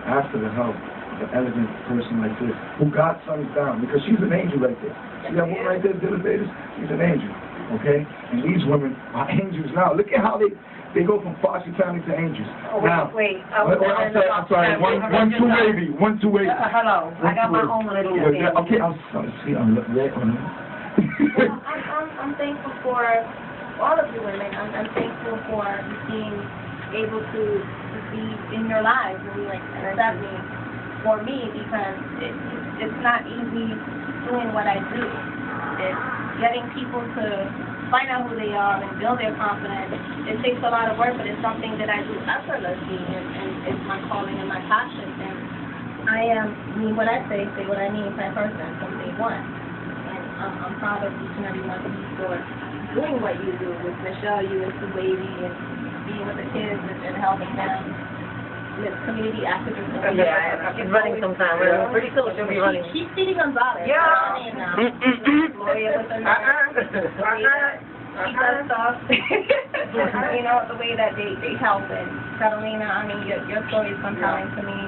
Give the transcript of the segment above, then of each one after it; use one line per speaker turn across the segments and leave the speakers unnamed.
after the help of an elegant person like this, who got sons down, because she's an angel right there. See that woman right there, Davis? She's an angel, okay? And these women are angels now. Look at how they go from foster family to angels.
Oh,
now,
wait.
I'm sorry. 1-2-80. 1-2-80.
Hello. I got my own little thing.
Okay, I'm red on it.
I'm thankful for all of you women. I'm thankful for being able to be in your lives and like accept me for me, because it's not easy doing what I do. It's getting people to find out who they are and build their confidence. It takes a lot of work, but it's something that I do effortlessly, and it's my calling and my passion. And I mean what I say what I mean type person from day one. And I'm proud of each and every one of you for doing what you do with Michelle, you and Sue Baby, and being with the kids and helping them. This community activism.
Yeah, she's running sometime. Pretty soon she'll be running.
She's Speedy Gonzalez.
Yeah.
Lawyer with her she does stuff. You know, the way that they help. And Catalina, I mean, your story is compelling to me.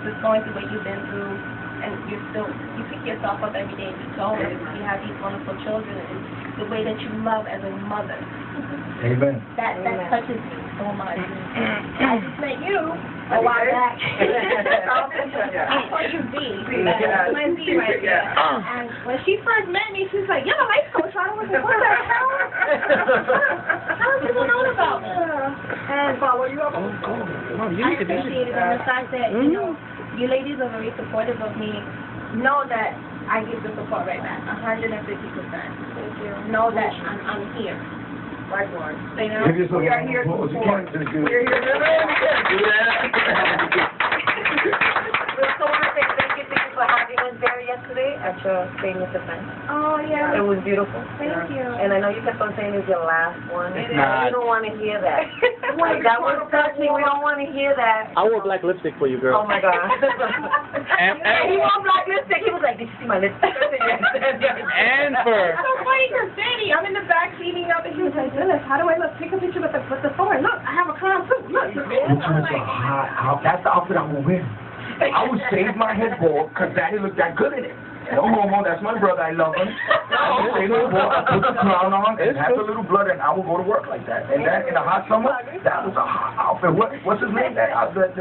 Just going through what you've been through, and you pick yourself up every day. You told us you have these wonderful children, and the way that you love as a mother.
Amen.
That touches me so much. I just met you a while back. I call you Z. That's my Z right there. And when she first met me, she was like, "You're a life coach." I was like, "What the hell? How is people know about me?" And follow you up. I appreciate it, and the fact that you ladies are very supportive of me. Know that I give the support right back, 150%. Thank you. Know that I'm here. Likewise. You know, we are here to support. We're here to
So I want to say thank you for having us there yesterday at your famous event.
Oh, yeah.
It was beautiful.
Thank you.
And I know you kept on saying it's your last one.
It's
We
not.
don't want to hear that. That was touching. We don't want to hear that.
I wore black lipstick for you, girl.
Oh, my God.
And
He wore black lipstick. He was like, "Did you see my lipstick?"
and fur.
It's so funny because Danny, I'm in the back cleaning up, and he was like, "Dennis, how do I look? Take a picture with the phone. Look, I have a crown too. Look."
That's the outfit I'm gonna wear. I would shave my head bald because Daddy looked that good in it. No homo, that's my brother, I love him. I would shave my bald, I put the crown on, and have a little blood, and I will go to work like that. And that, in the hot summer, that was a hot outfit. What's his name?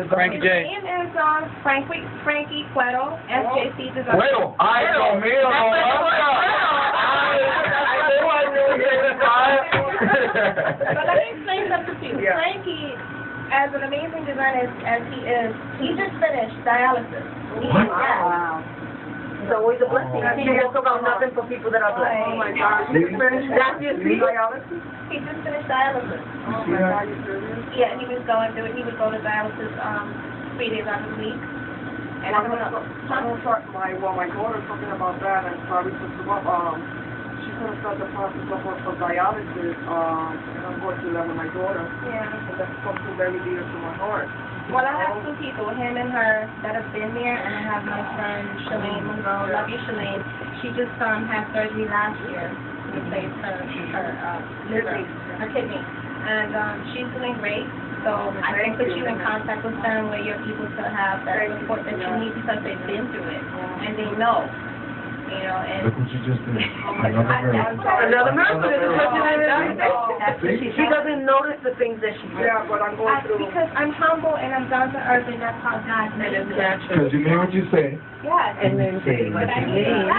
Frankie J.
His name is Frankie Cueto, SJC Design.
Cueto. Ay, Dios mío, no.
But let me explain something to you. Frankie, as an amazing designer as he is, he just finished dialysis.
Wow. It's always a blessing. He talks about nothing for people that are blessed.
Oh my gosh.
That's your dialysis?
He just finished dialysis.
Oh my God, you serious?
Yeah, he was going through it. He would go to dialysis 3 days out of the week. And I'm gonna
start my daughter's talking about that, and probably she's gonna start the process of dialysis, and I'm going through that with my daughter.
Yeah.
And that's something very dear to my heart.
Well, I have two people, him and her, that have been there, and I have my friend Shalane Monroe. Love you, Shalane. She just had surgery last year to replace her liver, her kidney, and she's doing great. So I can put you in contact with them where you're able to have that support that you need because they've been through it and they know. You know, and
Look what you just did.
Another miracle. She doesn't notice the things that she does.
Yeah, but I'm going through.
Because I'm humble and I'm down to earth, and that's how God made me.
Because you mean what you say.
Yes.
And then say what you mean.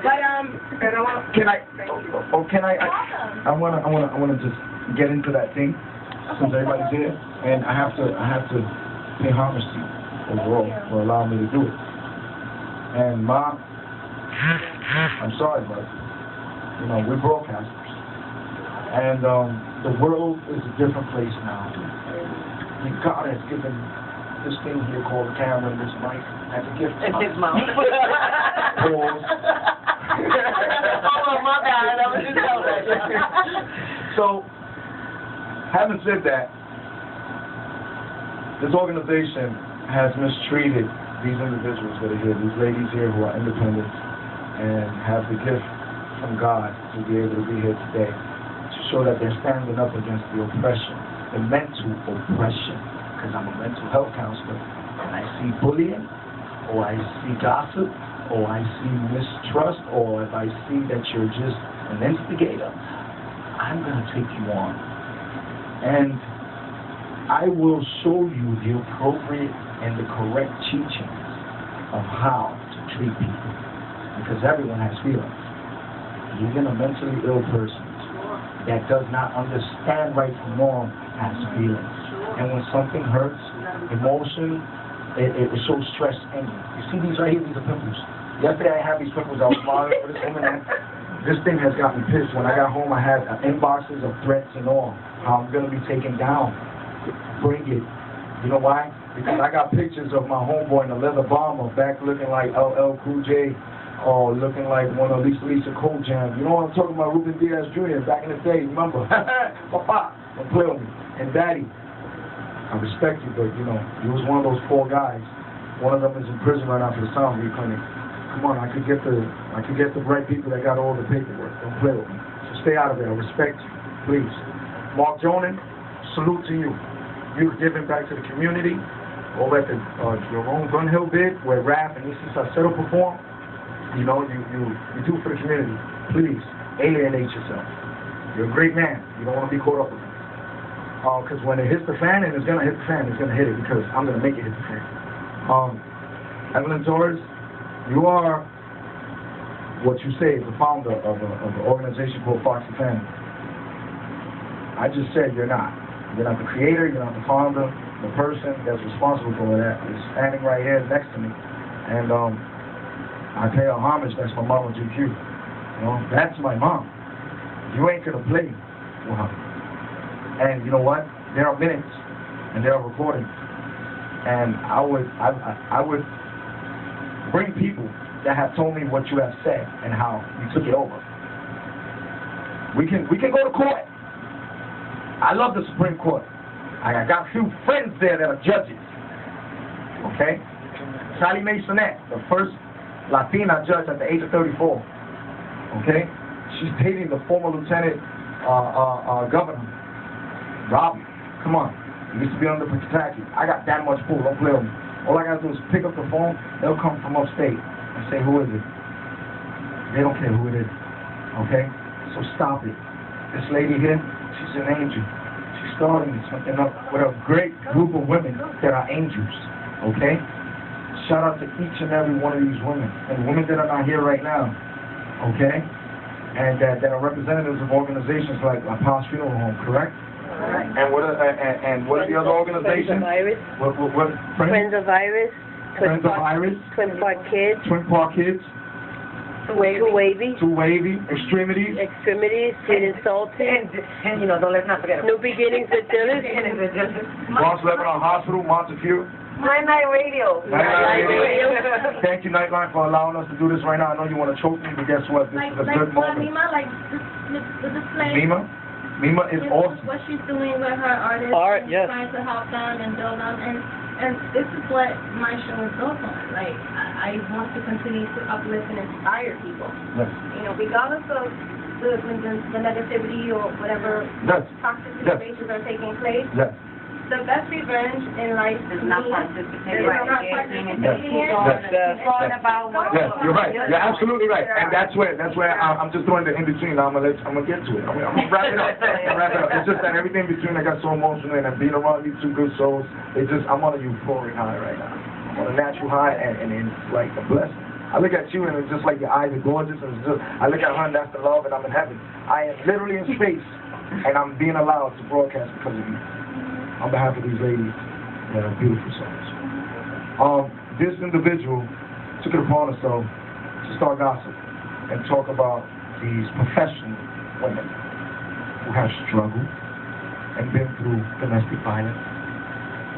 But
I wanna just get into that thing since everybody's here, and I have to pay homage to you overall for allowing me to do it. And Mom, I'm sorry, but we're broadcasters, and the world is a different place now. And God has given this thing here called a camera and this mic as a gift.
And his mouth.
Pause.
Oh, my bad. I was just telling that.
So, having said that, this organization has mistreated these individuals that are here, these ladies here who are independent and have the gift from God to be able to be here today to sure that they're standing up against the oppression, the mental oppression, because I'm a mental health counselor, and I see bullying, or I see gossip, or I see mistrust, or if I see that you're just an instigator, I'm going to take you on. And I will show you the appropriate and the correct teachings of how to treat people, because everyone has feelings. Even a mentally ill person that does not understand right from wrong has feelings. And when something hurts, emotion, it shows stress in you. You see these right here, these are pimples. Yesterday I had these pimples, I was smiling for this woman. This thing has got me pissed. When I got home, I had inboxes of threats and all. How I'm going to be taken down. Bring it. You know why? Because I got pictures of my homeboy in a leather bomber, back looking like LL Cool J, or looking like one of Lisa Cold Jam. You know what I'm talking about? Ruben Diaz Jr. back in the day, remember? Papa, don't play with me. And Daddy, I respect you, but you know, you was one of those poor guys. One of them is in prison right now for the Soundview Clinic. Come on, I could get the right people that got all the paperwork. Don't play with me. So stay out of there. I respect you, please. Mark Jonan, salute to you. You're giving back to the community. Over at the Jerome Gun Hill bid, where Rap and Issa Salcedo perform. You know, you do for the community. Please, alienate yourself. You're a great man. You don't want to be caught up with it. Because when it hits the fan, and it's going to hit the fan, it's going to hit it, because I'm going to make it hit the fan. Evelyn Torres, you are what you say is the founder of an organization called Foxy Family. I just said you're not. You're not the creator, you're not the founder. The person that's responsible for that is standing right here next to me. And I pay her homage. That's my mama, GQ. You know, that's my mom. You ain't gonna play with her. And you know what? There are minutes and there are recordings. And I would bring people that have told me what you have said and how you took it over. We can go to court. I love the Supreme Court. I got a few friends there that are judges. Okay? Sally Mae Sonette, the first Latina judge at the age of 34. Okay? She's dating the former Lieutenant Governor, Robbie. Come on. He used to be under Kentucky. I got that much pull. Don't play with me. All I got to do is pick up the phone. They'll come from upstate and say, who is it? They don't care who it is. Okay? So stop it. This lady here, she's an angel. She's starting something up with a great group of women that are angels. Okay? Shout out to each and every one of these women. And women that are not here right now. Okay? And that are representatives of organizations like La Paz Funeral Home, correct?
Right.
And what are the other organizations?
Friends of Iris.
Friends of Iris.
Twin Park Kids.
Twin Park Kids.
Too Wavy.
Extremities.
Sweet and Salty.
And you know, let's not forget.
New Beginnings with Dillis.
Bronx Lebanon Hospital, Montefiore.
Nightline Radio.
Nightline Radio. Thank you, Nightline, for allowing us to do this right now. I know you want to choke me, but guess what? This is a good moment.
Mima, the display.
Mima is awesome.
What she's doing with her artists.
Art, yes.
Trying to help them and build them. And this is what my show is built on. Like, I want to continue to uplift and inspire people.
Yes.
You know, regardless of the negativity or whatever toxic situations are taking place.
Yes.
The best revenge in life
Is not participating in about what.
Yes, you're right. You're absolutely right. And that's where I'm just throwing the in between. I'm gonna get to it. I'm gonna wrap it up. It's just that everything in between I got so emotional, and being around these two good souls, I'm on a euphoric high right now. I'm on a natural high, and it's like a blessing. I look at you and it's just like your eyes are gorgeous, and it's just, I look at her and that's the love, and I'm in heaven. I am literally in space, and I'm being allowed to broadcast because of you. On behalf of these ladies that are beautiful souls. This individual took it upon herself to start gossip and talk about these professional women who have struggled and been through domestic violence,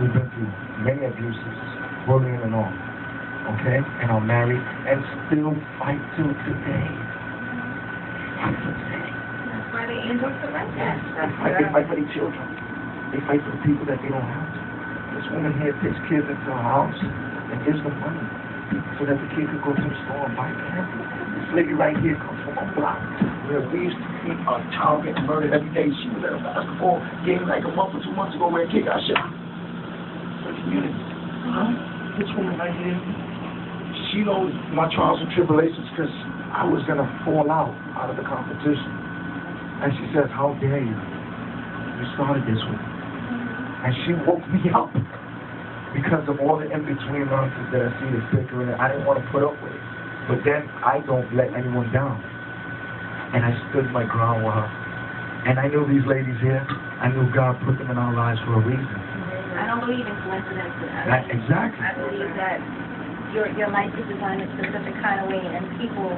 who've been through many abuses, bullying and all, okay, and are married and still fight till today.
That's why they end up to like that.
They fight for their children. They fight for the people that they don't have to. This woman here takes kids into her house and gives them money so that the kid could go to the store and buy candy. This lady right here comes from a block where we used to see a child getting murdered every day. She was at a basketball game like a month or 2 months ago where a kid got shot. The community. This woman right here, she knows my trials and tribulations because I was going to fall out of the competition. And she says, how dare you? You started this with me. And she woke me up because of all the in-between nonsense that I see is bickering. I didn't want to put up with it. But then I don't let anyone down. And I stood my ground with her. And I knew these ladies here. I knew God put them in our lives for a reason.
I don't believe in coincidences.
Exactly.
I believe that your life is designed a specific kind of way, and people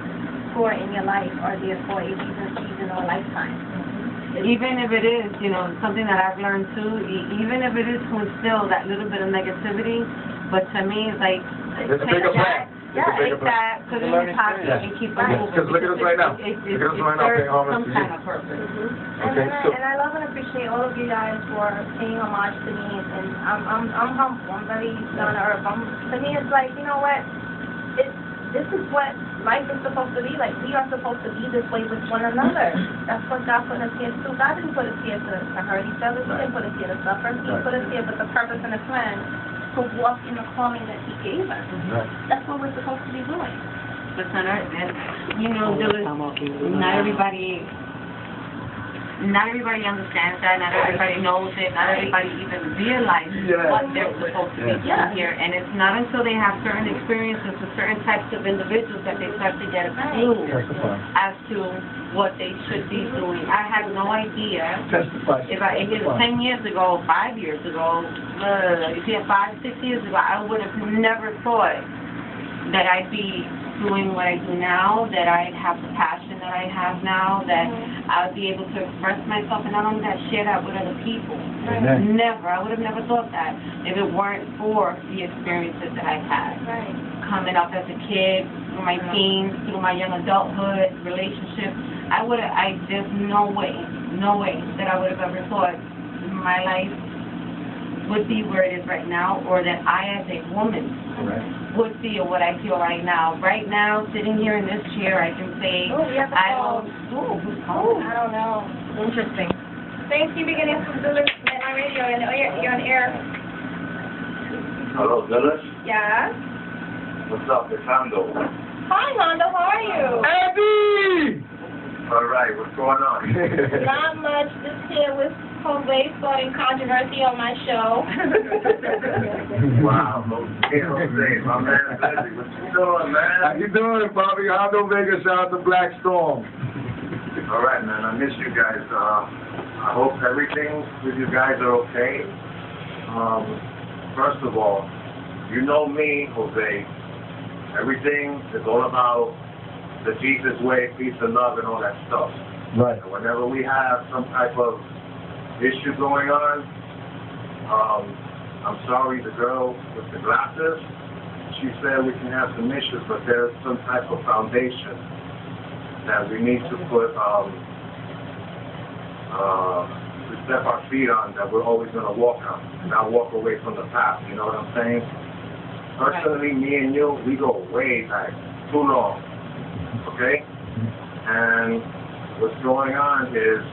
who are in your life are there for a season or a lifetime.
Even if it is, you know, something that I've learned too, even if it is to instill that little bit of negativity, but to me it's like,
There's a bigger plan.
yeah, take that, put it in your pocket and keep it moving.
Because look at us right now.
It
Look at us right now paying homage
some
to
kind
you.
of purpose.
Okay, so
And I love and appreciate all of you guys for paying homage to me, and I'm humble. I'm very down to earth. To me, it's like, you know what? This is what life is supposed to be like. We are supposed to be this way with one another. That's what God put us here to do. God didn't put us here to hurt each other. He didn't put us here to suffer. He put us here with a purpose and a plan to walk in the calling that He gave us. That's what we're supposed to be doing.
Listen, and you know, not everybody understands that. Not everybody knows it. Not everybody even realizes what they're supposed to be doing here. And it's not until they have certain experiences with certain types of individuals that they start to get a clue as to what they should be doing. I had no idea. If it was 10 years ago, 5 years ago, 5, 6 years ago, I would have never thought that I'd be doing what I do now, that I'd have the passion that I have now, that I'd be able to express myself, and not only that, share that with other people. Never. I would have never thought that if it weren't for the experiences that I've had. Coming up as a kid, through my teens, through my young adulthood, relationships, there's no way that I would have ever thought my life would be where it is right now, or that I as a woman would feel what I feel right now. Right now, sitting here in this chair, I can say, I don't
know.
Interesting.
Thanks for beginning to do this at my radio, and you're on air.
Hello, Dennis.
Yeah?
What's up? It's Hondo.
Hi, Hondo. How are you?
Andy!
All right, what's going on?
Not much. Just here with Jose starting controversy on my show.
Wow, Jose, my man, Leslie, what you doing, man?
How you doing, Bobby? Hondo Vega, shout out to Black Storm.
All right, man, I miss you guys. I hope everything with you guys are okay. First of all, you know me, Jose. Everything is all about the Jesus way, peace and love, and all that stuff.
Right.
And whenever we have some type of issue going on, I'm sorry, the girl with the glasses, she said we can have some issues, but there's some type of foundation that we need to put, to step our feet on, that we're always going to walk on, and not walk away from the path, you know what I'm saying? Personally, me and you, we go way back, too long, okay? And what's going on is,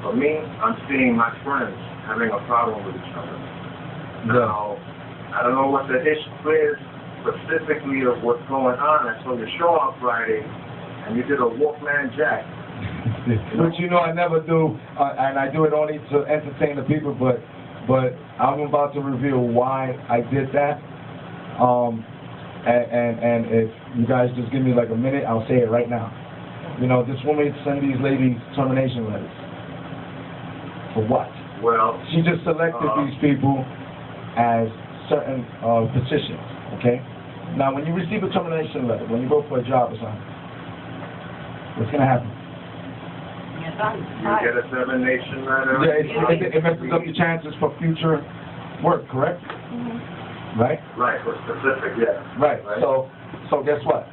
for me, I'm seeing my friends having a problem with each other. Now, I don't know what the issue is specifically of what's going on. I saw your show on Friday, and you did a Wolfman Jack.
Which you know I never do, and I do it only to entertain the people, but I'm about to reveal why I did that. And if you guys just give me like a minute, I'll say it right now. You know, this woman sent these ladies termination letters. For what?
Well,
she just selected these people as certain positions, okay? Now, when you receive a termination letter, when you go for a job or something, what's going to happen?
you get a termination letter.
Yeah, it messes up your chances for future work, correct? Right?
Right, for specific, yeah.
Right. So guess what?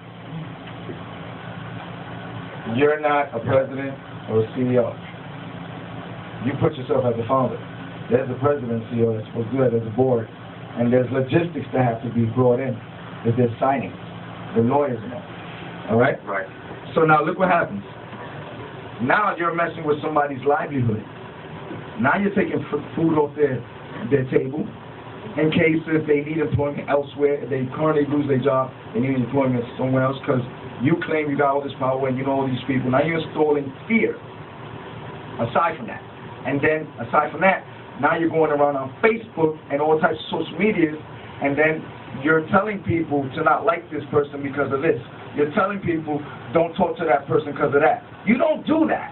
You're not a president or a CEO. You put yourself as a founder. There's the president and CEO that's supposed to do it as a board. And there's logistics that have to be brought in. That there's signings. The lawyers know. All right?
Right.
So now look what happens. Now you're messing with somebody's livelihood. Now you're taking food off their table in case if they need employment elsewhere, if they currently lose their job, they need employment somewhere else because you claim you got all this power and you know all these people. Now you're installing fear aside from that. And then aside from that, now you're going around on Facebook and all types of social medias, and then you're telling people to not like this person because of this. You're telling people don't talk to that person because of that. You don't do that.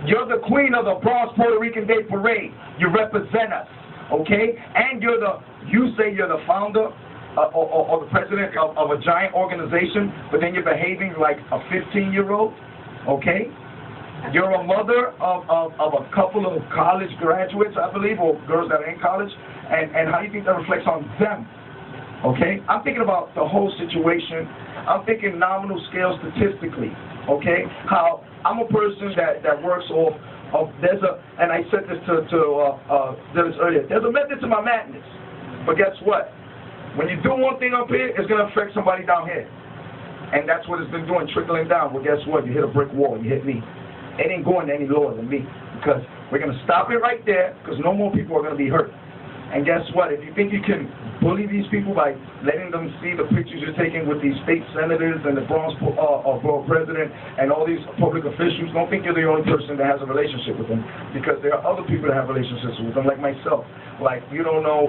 You're the queen of the Bronx Puerto Rican Day Parade. You represent us, okay? And you say you're the founder or the president of a giant organization, but then you're behaving like a 15-year-old, okay? You're a mother of a couple of college graduates, I believe, or girls that are in college, and how do you think that reflects on them? Okay? I'm thinking about the whole situation. I'm thinking nominal scale statistically, okay? How I'm a person that works off of, and I said this to Dennis earlier, there's a method to my madness. But guess what? When you do one thing up here, it's going to affect somebody down here. And that's what it's been doing, trickling down. Well, guess what? You hit a brick wall. You hit me. It ain't going any lower than me because we're going to stop it right there because no more people are going to be hurt. And guess what? If you think you can bully these people by letting them see the pictures you're taking with these state senators and the Bronx borough president and all these public officials, don't think you're the only person that has a relationship with them because there are other people that have relationships with them, like myself. Like, you don't know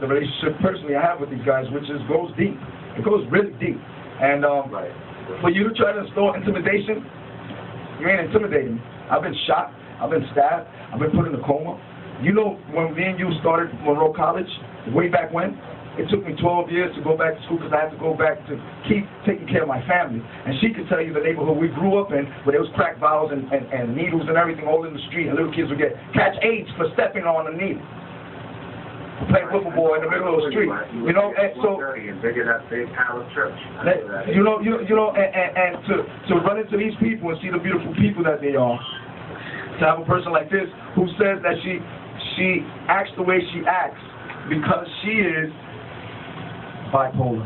the relationship personally I have with these guys, which goes deep. It goes really deep. And for you to try to install intimidation, you ain't intimidating me. I've been shot. I've been stabbed. I've been put in a coma. You know, when me and you started Monroe College, way back when, it took me 12 years to go back to school because I had to go back to keep taking care of my family. And she could tell you the neighborhood we grew up in, where there was crack vials and needles and everything all in the street, and little kids would catch AIDS for stepping on a needle. Playing football in the middle of the street. You know, and so
and bigger that big palace church.
you know, and to run into these people and see the beautiful people that they are. To have a person like this who says that she acts the way she acts because she is bipolar.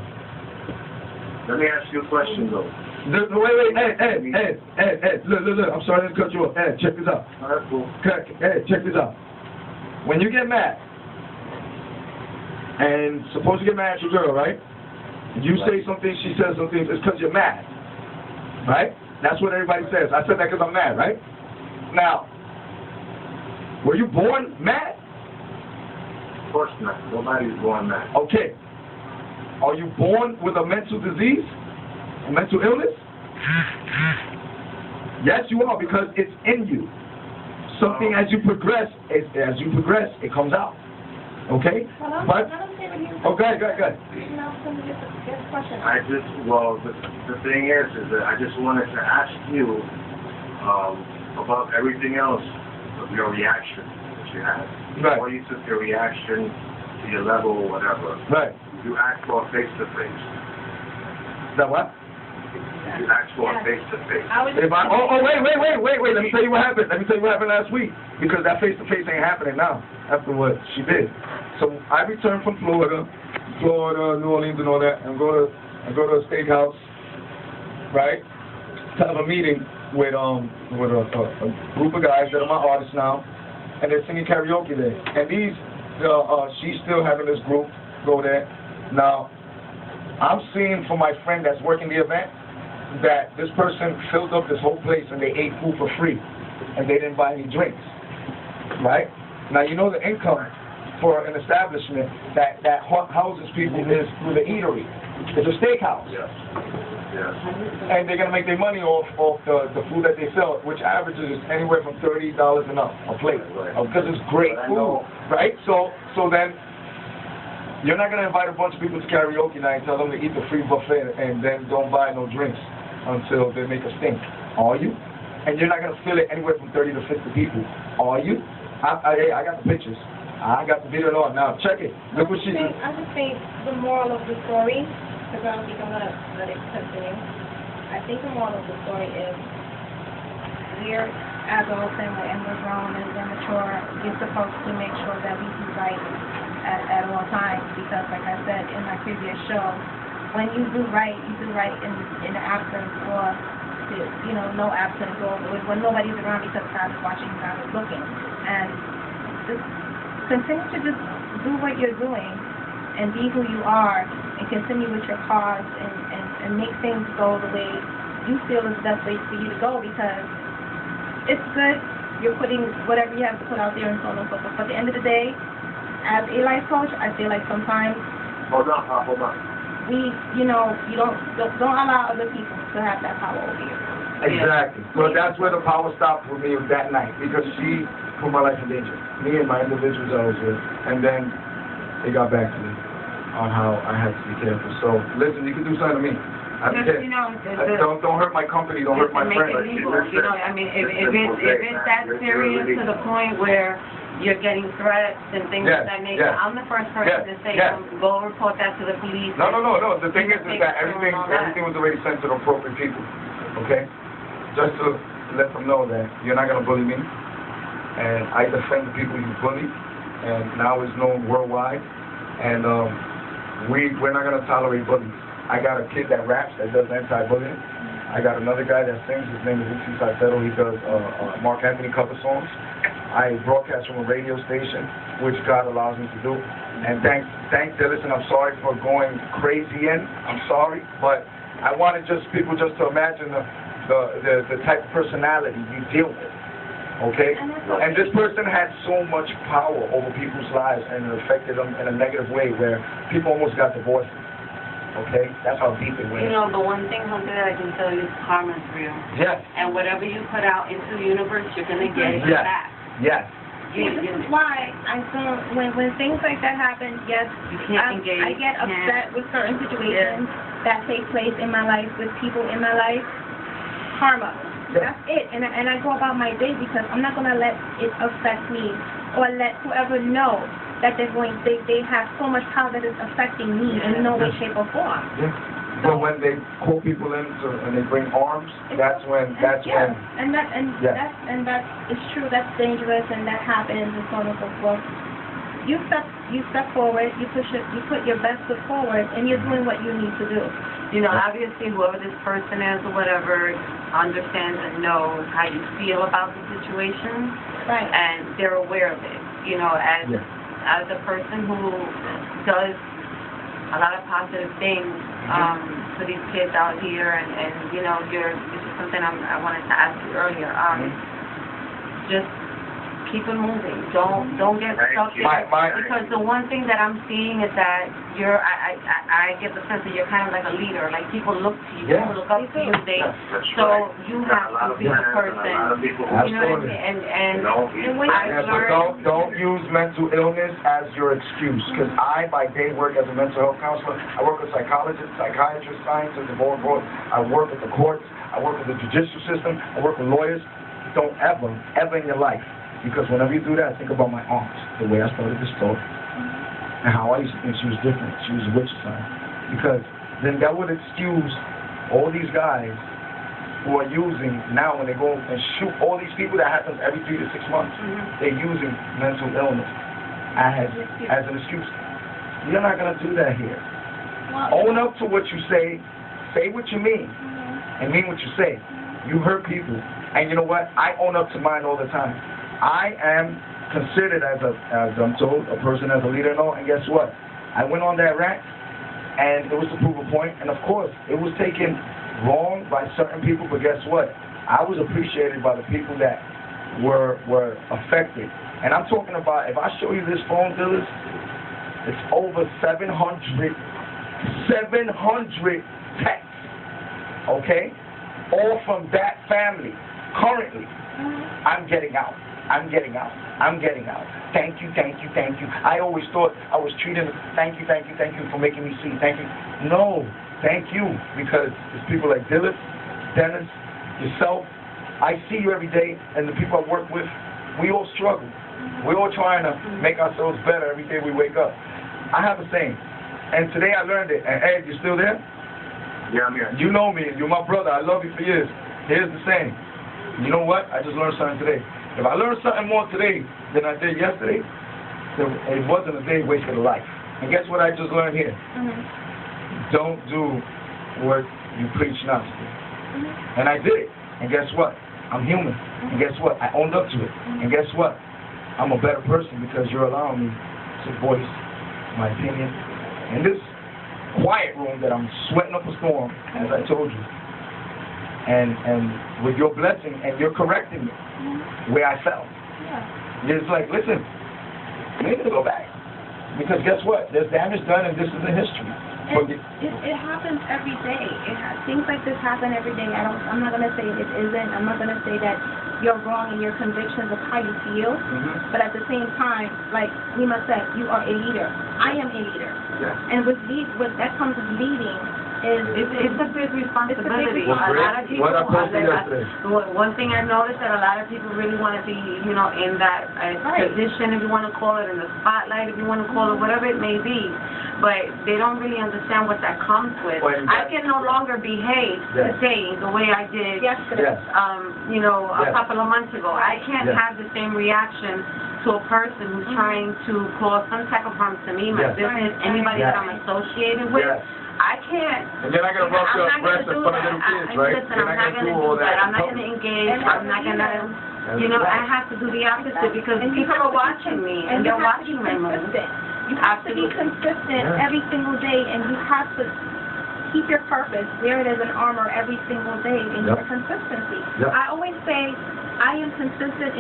Let me ask you a question though.
Wait, Ed, look, I'm sorry to cut you off. Ed, check this out.
That's cool.
Ed, check this out. When you get mad, and suppose you get mad at your girl, right? You say something, she says something, it's because you're mad, right? That's what everybody says. I said that because I'm mad, right? Now, were you born mad?
Of course not. Nobody's born mad.
Okay. Are you born with a mental disease? A mental illness? Yes, you are, because it's in you. Something as you progress, it comes out. Okay? But, okay, go ahead.
The thing is that I just wanted to ask you, above everything else, of your reaction that you had.
Right.
Before you took your reaction to your level or whatever,
Right.
you asked for a face-to-face.
That what?
You asked for a face-to-face.
Wait, let me tell you what happened. Let me tell you what happened last week. Because that face-to-face ain't happening now after what she did. So I returned from Florida, New Orleans and all that, and go to a steakhouse, right? To have a meeting with a group of guys that are my artists now, and they're singing karaoke there. And she's still having this group go there. Now, I'm seeing from my friend that's working the event that this person filled up this whole place and they ate food for free, and they didn't buy any drinks, right? Now, you know the income for an establishment that houses people is through the eatery. It's a steakhouse.
Yes.
And they're going to make their money off the food that they sell, which averages anywhere from $30 and up a plate, because it's great food, right? So then you're not going to invite a bunch of people to karaoke night and tell them to eat the free buffet and then don't buy no drinks until they make a stink, are you? And you're not going to fill it anywhere from 30 to 50 people, are you? I got the pictures. I got the video on. Now check it. Look what she did.
I just think the moral of the story, because I don't think I'm going to let it continue. I think the moral of the story is we're adults and we're grown and we're mature. We're supposed to make sure that we do right at all times, because like I said in my previous show, when you do right in the absence or to, you know absence or when nobody's around because God is watching, God is looking. And just continue to just do what you're doing and be who you are and continue with your cause and make things go the way you feel is the best way for you to go, because it's good. You're putting whatever you have to put out there and so on and so forth. But at the end of the day, as a life coach, I feel like sometimes
Hold on.
you don't allow other people to have that power over you.
Exactly. So that's where the power stopped with me that night, because she put my life in danger. Me and my individuals I was with, and then it got back to me on how I had to be careful. So listen, you can do something to me. I don't care.
You know,
Don't hurt my company. Don't hurt my
make
friends.
it legal. You know, I mean, if it's that serious to the point where you're getting threats and things of that nature, I'm the first person to say, go report that to the police.
No. The thing is that everything was already sent to the appropriate people. Okay? Just to let them know that you're not gonna bully me, and I defend the people you bully, and now it's known worldwide, and we're not gonna tolerate bullies. I got a kid that raps, that does anti-bullying. I got another guy that sings. His name is Inthe. He does Mark Anthony cover songs. I broadcast from a radio station, which God allows me to do. And thanks, listen, I'm sorry for going crazy I'm sorry, but I wanted people just to imagine the type of personality you deal with. Okay? And this person had so much power over people's lives, and it affected them in a negative way where people almost got divorced. Okay? That's how deep it went.
You know, the one thing, Jose, that I can tell you is karma's real.
Yes.
And whatever you put out into the universe, you're going to get it back.
Yes.
This is why I don't, when things like that happen, yes, I get upset with certain situations that take place in my life, with people in my life. Karma. That's it. And I go about my day because I'm not going to let it affect me or let whoever know that they have so much power that it's affecting me in no way, shape, or form.
Yeah. So when they call people in and they bring arms, that's when. That's true. That's dangerous, and that happens, and so on and so forth. You step forward. You put your best foot forward, and you're doing what you need to do.
You know, obviously, whoever this person is or whatever understands and knows how you feel about the situation,
right?
And they're aware of it. You know, as a person who does a lot of positive things for these kids out here, and you know, this is something I wanted to ask you earlier. Just keep it moving. Don't get stuck in it. Because the one thing that I'm seeing is that I get the sense that you're kind of like a leader. Like people look to you, people look up to you. So you have to be the person. You know what I mean? And when I learned,
don't use mental illness as your excuse. Because I, by day, work as a mental health counselor. I work with psychologists, psychiatrists, scientists, and more. I work with the courts. I work with the judicial system. I work with lawyers. Don't ever in your life. Because whenever you do that, I think about my aunt, the way I started this talk, and how I used to think she was different. She was a witch sign. Because then that would excuse all these guys who are using, now when they go and shoot all these people, that happens every 3 to 6 months, they're using mental illness as an excuse. You're not going to do that here. Own up to what you say what you mean, and mean what you say. You hurt people. And you know what? I own up to mine all the time. I am considered, as I'm told, a person as a leader and all, and guess what? I went on that rant, and it was to prove a point, and of course, it was taken wrong by certain people, but guess what? I was appreciated by the people that were affected. And I'm talking about, if I show you this phone, Dillis, it's over 700 texts, okay? All from that family. Currently, I'm getting out. Thank you. I always thought I was treated, thank you for making me see. Thank you. No, thank you, because it's people like Dillis, Dennis, yourself. I see you every day, and the people I work with, we all struggle. We're all trying to make ourselves better every day we wake up. I have a saying, and today I learned it. And Ed, you still there?
Yeah, I'm here.
You know me. You're my brother. I love you for years. Here's the saying. You know what? I just learned something today. If I learned something more today than I did yesterday, then it wasn't a day wasted a life. And guess what I just learned here? Don't do what you preach not to do. And I did it. And guess what? I'm human. And guess what? I owned up to it. And guess what? I'm a better person because you're allowing me to voice my opinion in this quiet room that I'm sweating up a storm, as I told you. And with your blessing, and you're correcting me where I fell. It's like, listen, we need to go back. Because guess what? There's damage done, and this is a history.
It happens every day. Things like this happen every day. I'm not going to say it isn't. I'm not going to say that you're wrong in your convictions of how you feel. But at the same time, like Lima said, you are a leader. I am a leader. And with that comes with leading.
It's a big responsibility.
What
One thing I noticed that a lot of people really want to be, in that position, if you want to call it, in the spotlight, if you want to call it, whatever it may be. But they don't really understand what that comes with. I can no longer behave today the way I did, a couple of months ago. I can't have the same reaction to a person who's trying to cause some type of harm to me, my business, anybody that I'm associated with. I can't.
And then I got to rub your breast in front of little kids, right?
Listen, I'm not going to do that. I'm not going to engage. I'm not going to, I have to do the opposite because people are watching me and they're watching my moves.
You have to be consistent every single day, and you have to keep your purpose, wear it as an armor every single day in your consistency. I always say I am consistent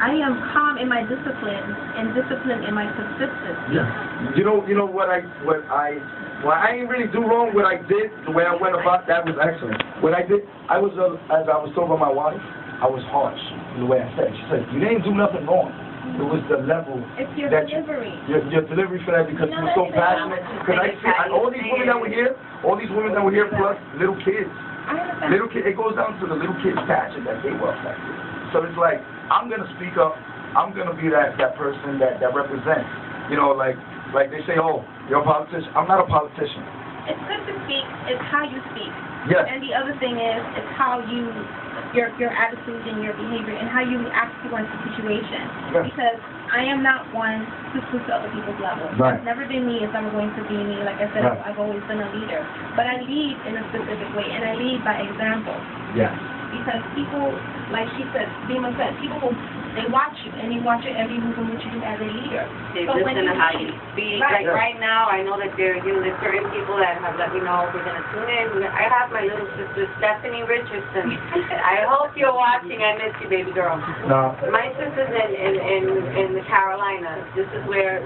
I am calm in my discipline and disciplined in my consistency.
You know what I ain't really do wrong. What I did, the way I went about that was excellent. What I did, as I was told by my wife, I was harsh in the way I said it. She said, you didn't do nothing wrong. It was the level.
It's your delivery.
Your delivery for that, because you were so passionate. Because I see all these women that were here, plus little kids. Little kids. It goes down to the little kids' passion that they were affected. So it's like, I'm gonna speak up. I'm gonna be that person that represents. Like they say, oh, you're a politician. I'm not a politician.
It's good to speak. It's how you speak.
Yes.
And the other thing is, it's how your attitude and your behavior and how you react to a situation. Because I am not one to stoop to other people's level. It's never been me. It's never going to be me. Like I said, I've always been a leader. But I lead in a specific way, and I lead by example. Because people, like she said, Dima said, people they watch you, and they watch your every move and what you do as a leader.
They listen to how you speak. Like right now, I know that there's certain people that have let me know we're going to tune in. I have my little sister, Stephanie Richardson. I hope you're watching. I miss you, baby girl.
No.
My sister's in the Carolinas. This is where,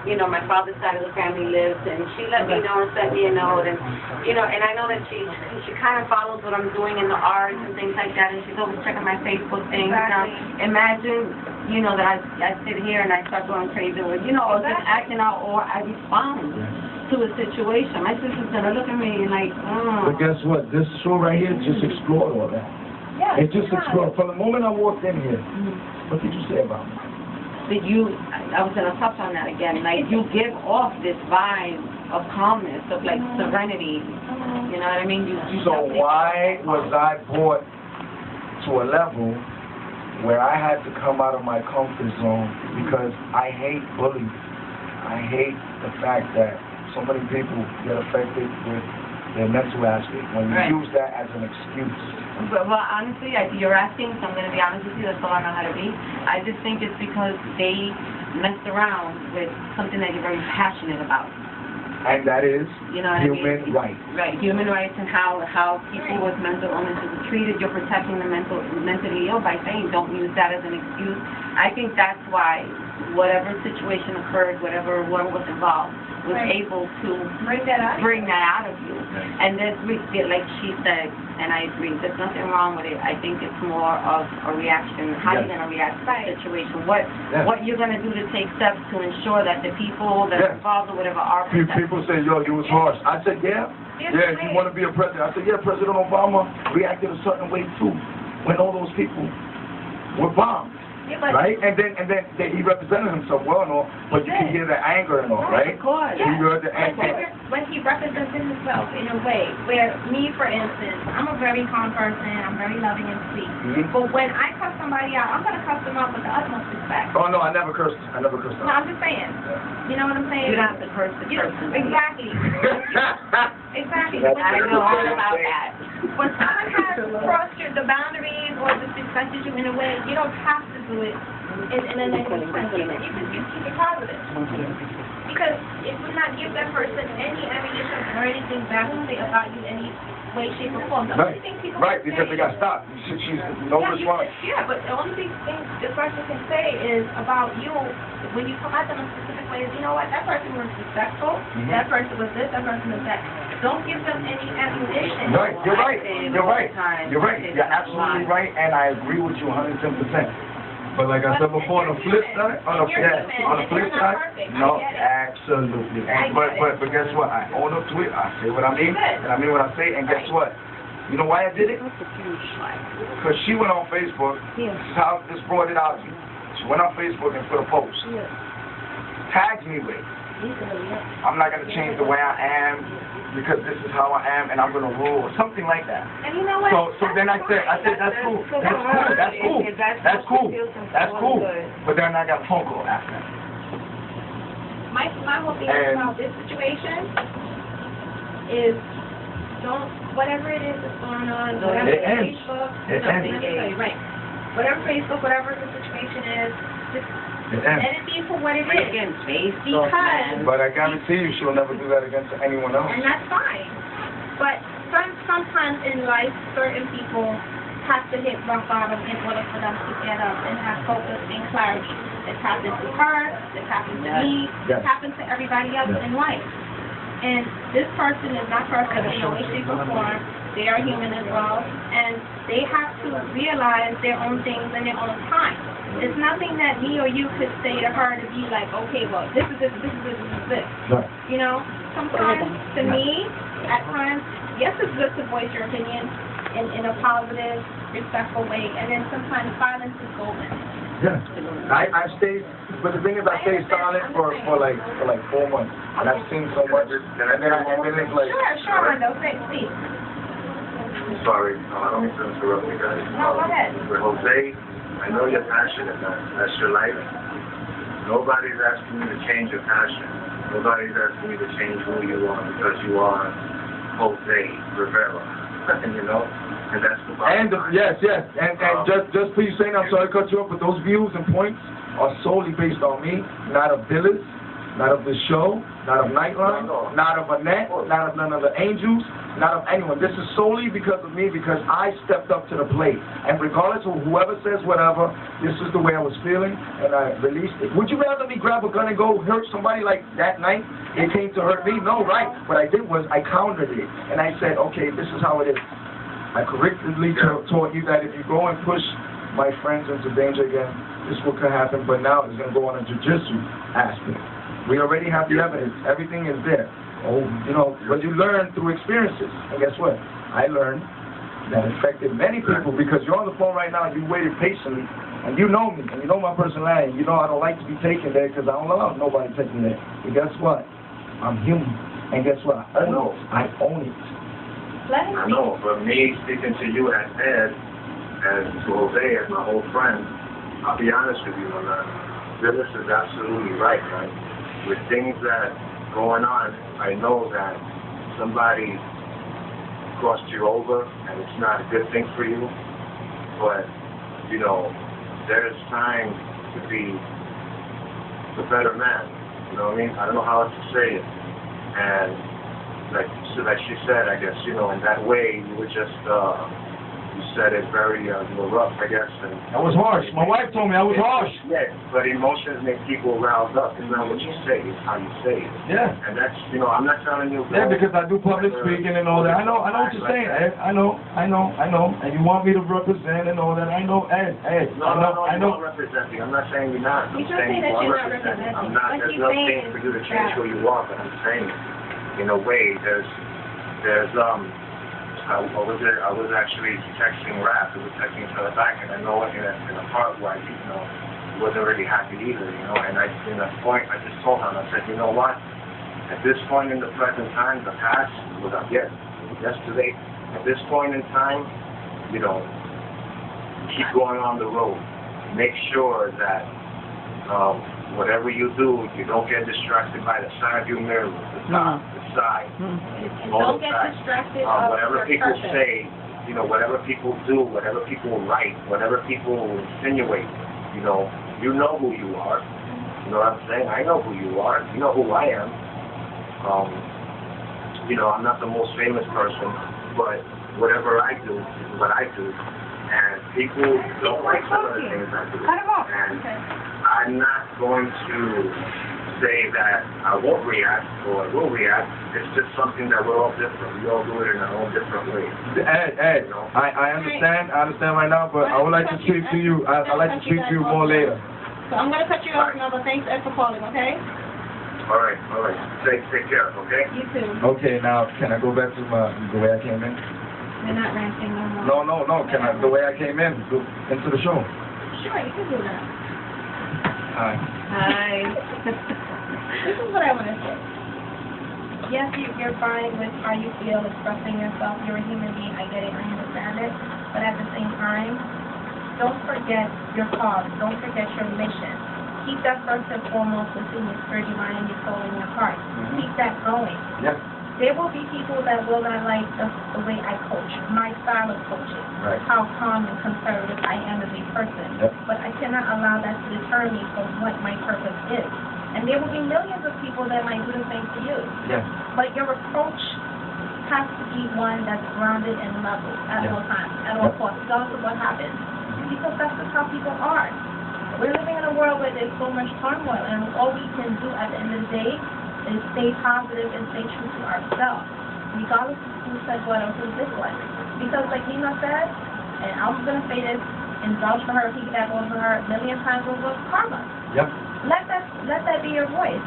my father's side of the family lives, and she let me know and sent me a note, and, and I know that she kind of follows what I'm doing in the arts and things like that, and she's always checking my Facebook things. Imagine, that I sit here and I start going crazy, or, or just acting out, or I respond to a situation. My sister's going to look at me and like,
But guess what? This show right here just explored all that. It just explored. From the moment I walked in here, what did you say about me?
I was going to touch on that again. Like, you give off this vibe of calmness, of like serenity. You know what I mean?
So why was I brought to a level where I had to come out of my comfort zone? Because I hate bullying. I hate the fact that so many people get affected with their mental aspect when you use that as an excuse.
Well, honestly, you're asking, so I'm going to be honest with you, that's all I know how to be. I just think it's because they messed around with something that you're very passionate about.
And that is human rights.
Right, human rights, and how people with mental illnesses are treated. You're protecting the mentally ill by saying don't use that as an excuse. I think that's why whatever situation occurred, whoever was involved, was able to bring that out of you. And then, like she said, and I agree, there's nothing wrong with it. I think it's more of a reaction, how you're going to react to the situation, what you're going to do to take steps to ensure that the people that are involved or whatever are protected.
People say, yo, you was harsh. I said, if you want to be a president. I said, President Obama reacted a certain way too when all those people were bombed. Right? And then he represented himself well and all, but you can hear the anger and all, right?
Of course.
You heard the anger.
When he represents himself in a way where me, for instance, I'm a very calm person, I'm very loving and sweet. But when I cuss somebody out, I'm going to cuss them out with the utmost respect.
Oh, no, I never cursed. No,
I'm just saying. You know what I'm saying?
You don't have to curse the person.
Exactly. Exactly.
I know all about that.
when someone has crossed the boundaries or disrespected you in a way, you don't have to do it in a negative sense. You can keep it positive. Because it would not give that person any ammunition or anything bad to say about you in any way, shape, or form. The only thing people
Right,
can
because
say
they got
is-
stopped. She's no response.
Yeah, but the only thing the person can say is about you, when you come at them in specific ways, you know what, that person was respectful, that person was this, that person was that. Don't give them any ammunition.
Right, you're right. You're right. You're right. You're absolutely right, and I agree with you 110%. But like I said before, on the flip side, on the flip side, no, absolutely. And, but guess what? I own up to it. I say what I mean, and I mean what I say. And guess what? You know why I did it? Because she went on Facebook. This is how this brought it out to you. She went on Facebook and put a post. Tagged me with. I'm not gonna change the way I am because this is how I am, and I'm gonna rule, or something like that.
And you know what?
So then I said that's cool. That's cool. But then I got a phone call after that.
My whole thing about this situation is whatever it is that's going on, whatever Facebook, right. Whatever Facebook, whatever the situation is, just let it be for what it is. Because
But I guarantee you she'll never do that against anyone else.
and that's fine. But sometimes in life, certain people have to hit rock bottom in order for them to get up and have focus and clarity. This happened to her, this happened to me, this happened to everybody else in life. And this person is not perfect in no way, shape, or form. They are human as well. And they have to realize their own things in their own time. It's nothing that me or you could say to her to be like, okay, well, this is this, this is this, this is this.
Right.
You know, sometimes, to me, at times, yes, it's good to voice your opinion in a positive, respectful way, and then sometimes silence is golden.
Yeah. I stayed, but the thing is I stayed silent for like 4 months. And I've seen so much, and then it's like...
Sure, Hondo, please.
Sorry, I don't mean to interrupt you guys.
No, go ahead.
But Jose, I know you're passionate, man. That's your life. Nobody's asking you to change your passion. Nobody's asking you to change who you are because you are Jose Rivera. You know? And that's the bottom line.
Yes. And just please saying, I'm sorry to cut you off, but those views and points are solely based on me, not of Dillis, not of the show, not of Nightline, not of Annette, not of none of the angels, not of anyone. This is solely because of me, because I stepped up to the plate. And regardless of whoever says whatever, this is the way I was feeling, and I released it. Would you rather me grab a gun and go hurt somebody like that night? It came to hurt me? No, right. What I did was I countered it, and I said, okay, this is how it is. I correctly taught you that if you go and push my friends into danger again, this will could happen, but now it's going to go on a jiu-jitsu aspect. We already have the evidence. Everything is there. Oh, you know, but you learn through experiences. And guess what? I learned that affected many people because you're on the phone right now and you waited patiently and you know me and you know my personality. You know I don't like to be taken there because I don't allow nobody taking there. But guess what? I'm human. And guess what? I own it.
I know, but me speaking to you as Ed, as to Jose, as my old friend, I'll be honest with you, my man. Phyllis is absolutely right, man. With things that going on, I know that somebody crossed you over, and it's not a good thing for you. But, you know, there's time to be the better man. You know what I mean? I don't know how else to say it. And like she said, I guess, you know, in that way, you were just, you said it very, you were rough, I guess. And
I was harsh. My wife told me I was harsh.
Yeah, but emotions make people roused up. It's not what you say, it's how you say it.
Yeah.
And that's, you know, I'm not telling you.
Yeah, because I do public speaking and all that. I know what you're saying, Ed. I know. And you want me to represent and all that. I know, Ed.
No, you're not representing. I'm not saying you're not. I'm saying you are representing. I'm not. There's nothing for you to change who you are, but I'm saying, in a way, I was actually texting Raph. I was texting each other back, and I know in a part where I wasn't really happy either, you know. And in a point, I just told him, I said, you know what? At this point in the present time, the past was yesterday. At this point in time, you know, keep going on the road. Make sure that whatever you do, you don't get distracted by the side view mirror, the top, the side.
And
All
don't
the
get
sides.
distracted of
Whatever
your
people
purpose.
say, you know, whatever people do, whatever people write, whatever people insinuate, you know who you are. You know what I'm saying? I know who you are. You know who I am. You know, I'm not the most famous person, but whatever I do is what I do. And people don't like some of the things I do.
Cut him off.
And I'm not going to say that I won't react or I will react. It's just something that we're all different. We all do it in our own different ways.
Ed, I understand right now, but I would like to speak to you. I'd like to speak to you more later.
So I'm going to cut you off now, but thanks, Ed, for calling, okay?
All right. Take care, okay?
You too.
Okay, now can I go back to the way I came in?
They're not ranting no more.
No. Can I the way I came in into the show?
Sure, you can do that.
Hi.
Hi.
This is what I want to say. Yes, you're fine with how you feel, expressing yourself. You're a human being. I get it. I understand it. But at the same time, don't forget your cause. Don't forget your mission. Keep that first and foremost within your spirit, your mind, and your soul, and your heart. Keep that going.
Yes.
There will be people that will not like the way I coach, my style of coaching,
Right.
how calm and conservative I am as a person.
Yep.
But I cannot allow that to deter me from what my purpose is. And there will be millions of people that might do the same to you.
Yes.
But your approach has to be one that's grounded and level at all times, at all costs, regardless of what happens. Because that's just how people are. We're living in a world where there's so much turmoil, and all we can do at the end of the day is stay positive and stay true to ourselves, regardless of who said what or who did what. Because like Nina said, and I'm going to say this, and vouch for her, piggyback over her a million times over, karma.
Yep.
Let that be your voice.